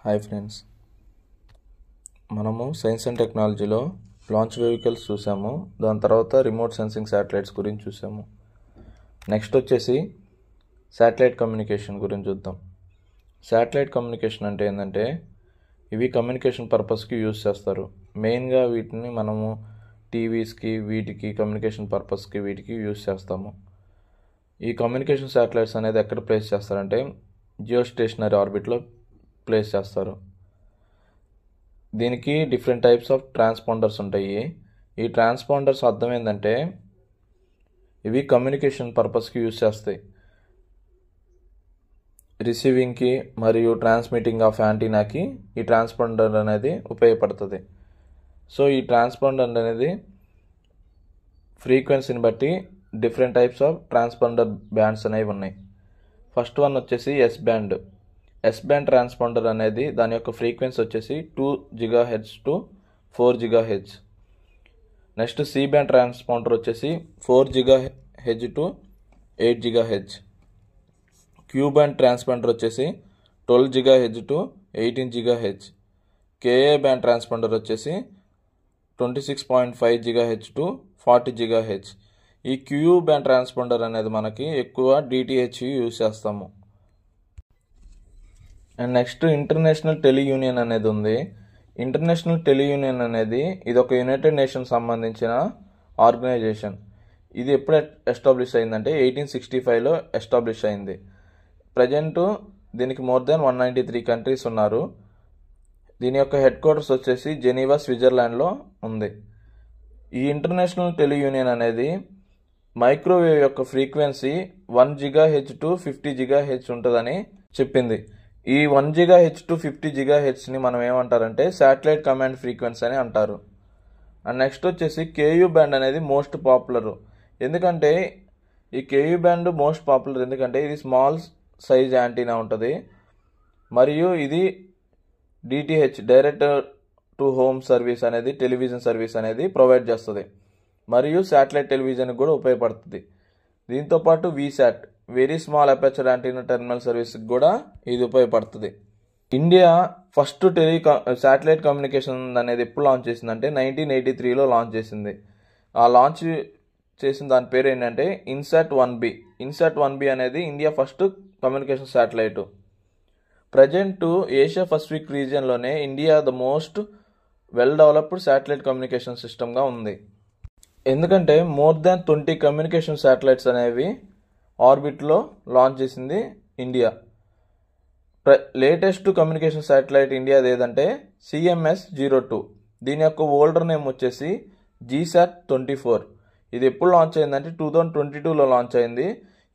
Hi friends, మనము science and టెక్నాలజీలో launch vehicles చూసాము. దాని తర్వాత రిమోట్ సెన్సింగ్ శాటిలైట్స్ గురించి చూసాము. నెక్స్ట్ వచ్చేసి శాటిలైట్ కమ్యూనికేషన్ గురించి చూద్దాం. శాటిలైట్ కమ్యూనికేషన్ అంటే ఏంటంటే, ఇవి కమ్యూనికేషన్ పర్పస్కి యూజ్ చేస్తారు. మెయిన్గా వీటిని మనము టీవీస్కి వీటికి కమ్యూనికేషన్ పర్పస్కి వీటికి యూజ్ చేస్తాము. ఈ కమ్యూనికేషన్ శాటిలైట్స్ అనేది ఎక్కడ ప్లేస్ చేస్తారంటే జియో స్టేషనరీ ఆర్బిట్లో ప్లేస్ చేస్తారు. దీనికి డిఫరెంట్ టైప్స్ ఆఫ్ ట్రాన్స్పాండర్స్ ఉంటాయి. ఈ ట్రాన్స్పాండర్స్ అర్థం ఏంటంటే, ఇవి కమ్యూనికేషన్ పర్పస్కి యూజ్ చేస్తాయి. రిసీవింగ్కి మరియు ట్రాన్స్మిటింగ్ ఆఫ్ యాంటీనాకి ఈ ట్రాన్స్పాండర్ అనేది ఉపయోగపడుతుంది. సో ఈ ట్రాన్స్పాండర్ అనేది ఫ్రీక్వెన్సీని బట్టి different types of transponder bands అనేవి ఉన్నాయి. ఫస్ట్ వన్ వచ్చేసి S band. S band transponder అనేది దాని యొక్క ఫ్రీక్వెన్సీ వచ్చేసి 2 GHz to 4 GHz. Next C band transponder వచ్చేసి 4 GHz to 8 GHz. Ku band transponder వచ్చేసి 12 GHz to 18 GHz. Ka band transponder వచ్చేసి 26.5 GHz టు 40 GHz. ఈ క్యూ బ్యాండ్ ట్రాన్స్పాండర్ అనేది మనకి ఎక్కువ డిటిహెచ్ యూజ్ చేస్తాము. అండ్ నెక్స్ట్ ఇంటర్నేషనల్ టెలియూనియన్ అనేది ఉంది. ఇంటర్నేషనల్ టెలియూనియన్ అనేది ఇది ఒక యునైటెడ్ నేషన్స్ సంబంధించిన ఆర్గనైజేషన్. ఇది ఎప్పుడు ఎస్టాబ్లిష్ అయిందంటే 1865లో ఎస్టాబ్లిష్ అయింది. ప్రజెంట్ దీనికి మోర్ దెన్ 193 కంట్రీస్ ఉన్నారు. దీని యొక్క హెడ్ క్వార్టర్స్ వచ్చేసి జెనీవా, స్విట్జర్లాండ్లో ఉంది. ఈ ఇంటర్నేషనల్ టెలియూనియన్ అనేది మైక్రోవేవ్ యొక్క ఫ్రీక్వెన్సీ 1 GHz టు 50 GHz ఉంటుందని చెప్పింది. ఈ 1 GHz టు 50 GHzని మనం ఏమంటారంటే శాటిలైట్ కమాండ్ ఫ్రీక్వెన్సీ అని అంటారు. అండ్ నెక్స్ట్ వచ్చేసి కేయూ బ్యాండ్ అనేది మోస్ట్ పాపులర్. ఎందుకంటే ఈ కేయూ బ్యాండ్ మోస్ట్ పాపులర్ ఎందుకంటే ఇది స్మాల్ సైజ్ యాంటీనా ఉంటుంది మరియు ఇది DTH direct to home service అనేది టెలివిజన్ సర్వీస్ అనేది ప్రొవైడ్ చేస్తుంది మరియు శాటిలైట్ టెలివిజన్ కూడా ఉపయోగపడుతుంది. దీంతోపాటు VSAT very small aperture antenna terminal సర్వీస్కి కూడా ఇది ఉపయోగపడుతుంది. ఇండియా ఫస్ట్ శాటిలైట్ కమ్యూనికేషన్ అనేది ఎప్పుడు లాంచ్ చేసిందంటే 1983లో లాంచ్ చేసింది. ఆ లాంచ్ చేసిన దాని పేరు ఏంటంటే ఇన్సాట్ 1B. ఇన్సాట్ 1B అనేది India first communication satellite. Present Asia Pacific రీజియన్లోనే India the most well developed satellite communication సిస్టమ్గా ఉంది. ఎందుకంటే మోర్ దాన్ 20 కమ్యూనికేషన్ శాటిలైట్స్ అనేవి ఆర్బిట్లో లాంచ్ చేసింది ఇండియా. లేటెస్ట్ కమ్యూనికేషన్ శాటిలైట్ ఇండియాది ఏదంటే CMS-02. దీని యొక్క ఓల్డర్ నేమ్ వచ్చేసి GSAT-24. ఇది ఎప్పుడు లాంచ్ అయిందంటే 2022లో లాంచ్ అయింది.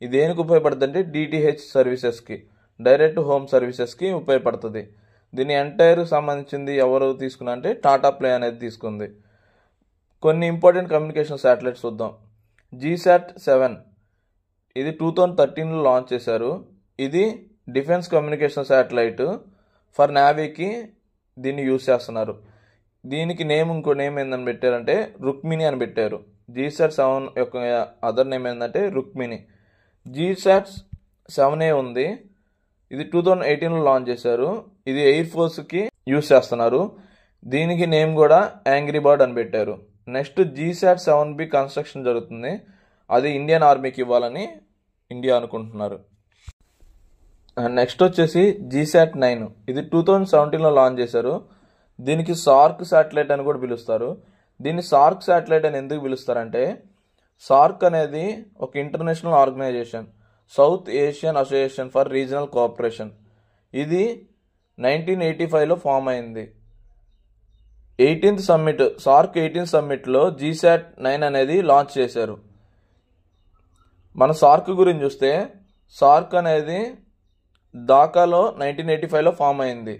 ఇది దేనికి ఉపయోగపడుతుంది అంటే DTH సర్వీసెస్కి, డైరెక్ట్ హోమ్ సర్వీసెస్కి ఉపయోగపడుతుంది. దీని ఎంటైర్ సంబంధించింది ఎవరు తీసుకున్నా అంటే టాటా ప్లే అనేది తీసుకుంది. కొన్ని ఇంపార్టెంట్ కమ్యూనికేషన్ శాటిలైట్స్ చూద్దాం. GSAT-7 ఇది 2013లో లాంచ్ చేశారు. ఇది డిఫెన్స్ కమ్యూనికేషన్ శాటిలైట్ ఫర్ నేవీకి దీన్ని యూజ్ చేస్తున్నారు. దీనికి ఇంకో నేమ్ ఏందని పెట్టారంటే రుక్మిణి అని పెట్టారు. GSAT-7 యొక్క అదర్ నేమ్ ఏంటంటే రుక్మిణి. GSAT-7A ఉంది. ఇది 2018లో లాంచ్ చేశారు. ఇది ఎయిర్ ఫోర్స్కి యూజ్ చేస్తున్నారు. దీనికి నేమ్ కూడా యాంగ్రీ బర్డ్ అని పెట్టారు. నెక్స్ట్ GSAT-7B కన్స్ట్రక్షన్ జరుగుతుంది. అది ఇండియన్ ఆర్మీకి ఇవ్వాలని ఇండియా అనుకుంటున్నారు. నెక్స్ట్ వచ్చేసి GSAT-9. ఇది 2017లో లాంచ్ చేశారు. దీనికి సార్క్ శాటిలైట్ అని కూడా పిలుస్తారు. దీన్ని సార్క్ శాటిలైట్ అని ఎందుకు పిలుస్తారంటే, సార్క్ అనేది ఒక international organization, South Asian Association for Regional Cooperation. ఇది 1985లో ఫామ్ అయింది. 18th summit, SAARC 18th సమ్మిట్లో GSAT-9 అనేది లాంచ్ చేశారు. మన సార్క్ గురించి చూస్తే, సార్క్ అనేది ఢాకాలో 1985లో ఫామ్ అయింది.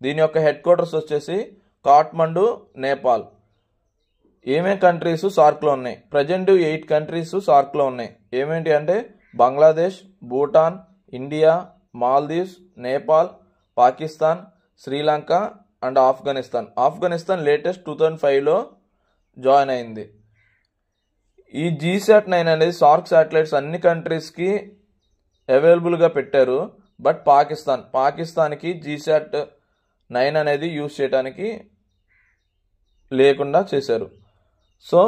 దీని యొక్క హెడ్ క్వార్టర్స్ వచ్చేసి కాఠ్మండు, నేపాల్. ఏమేమి కంట్రీస్ సార్క్లో ఉన్నాయి? ప్రజెంట్ 8 కంట్రీస్ సార్క్లో ఉన్నాయి. ఏమేంటి అంటే Bangladesh, Bhutan, India, Maldives, Nepal, Pakistan, Sri Lanka and Afghanistan. Afghanistan latest 2005లో జాయిన్ అయింది. ఈ GSAT-9 అనేది సార్క్ శాటిలైట్స్ అన్ని కంట్రీస్కి అవైలబుల్గా పెట్టారు. బట్ పాకిస్తాన్కి GSAT 9 అనేది యూజ్ చేయడానికి లేకుండా చేశారు. సో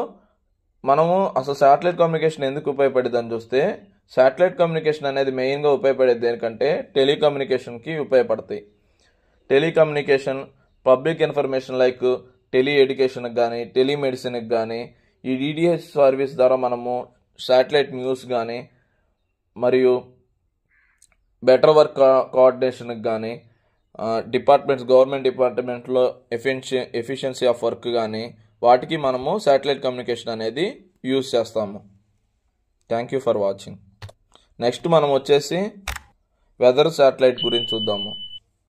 మనము అసలు శాటిలైట్ కమ్యూనికేషన్ ఎందుకు ఉపయోగపడేదని చూస్తే, శాటిలైట్ కమ్యూనికేషన్ అనేది మెయిన్గా ఉపయోగపడేది దేనికంటే టెలికమ్యూనికేషన్కి ఉపయోగపడతాయి. Telecommunication, public information like tele ఎడ్యుకేషన్కి కానీ టెలిమెడిసిన్కి కానీ ఈ డిటిహెచ్ సర్వీస్ ద్వారా మనము శాటిలైట్ న్యూస్ కానీ మరియు బెటర్ వర్క్ కోఆర్డినేషన్కి కానీ గవర్నమెంట్ డిపార్ట్మెంట్లో ఎఫిషియన్సీ ఆఫ్ వర్క్ కానీ వాటికి మనము శాటిలైట్ కమ్యూనికేషన్ అనేది యూజ్ చేస్తాము. Thank you for watching. Next మనం వచ్చేసి వెదర్ శాటిలైట్ గురించి చూద్దాము.